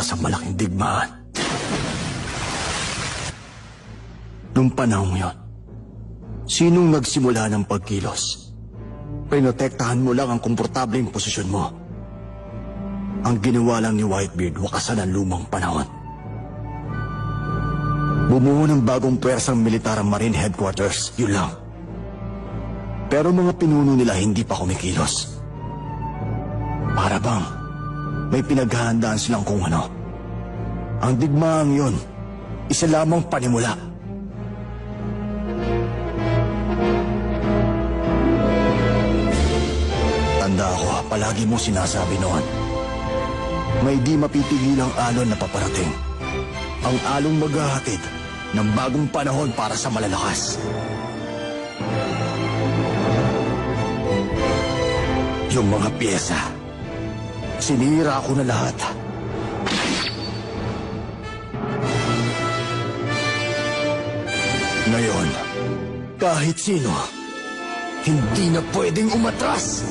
para sa malaking digmaan. Nung panahon yun, sinong nagsimula ng pagkilos? Pinotektahan mo lang ang komportableng posisyon mo. Ang ginawa lang ni Whitebeard, wakasan ang lumang panahon. Bumuo ng bagong pwersang militar ang Marine Headquarters, yun lang. Pero mga pinuno nila hindi pa kumikilos. Para bang may pinaghahandaan silang kung ano. Ang digmaang yun, isa lamang panimula. Tanda ko, palagi mo sinasabi noon, may di mapipigilang alon na paparating. Ang along maghahatid ng bagong panahon para sa malalakas. Yung mga pyesa, sinira ko na lahat. Ngayon, kahit sino, hindi na pwedeng umatras.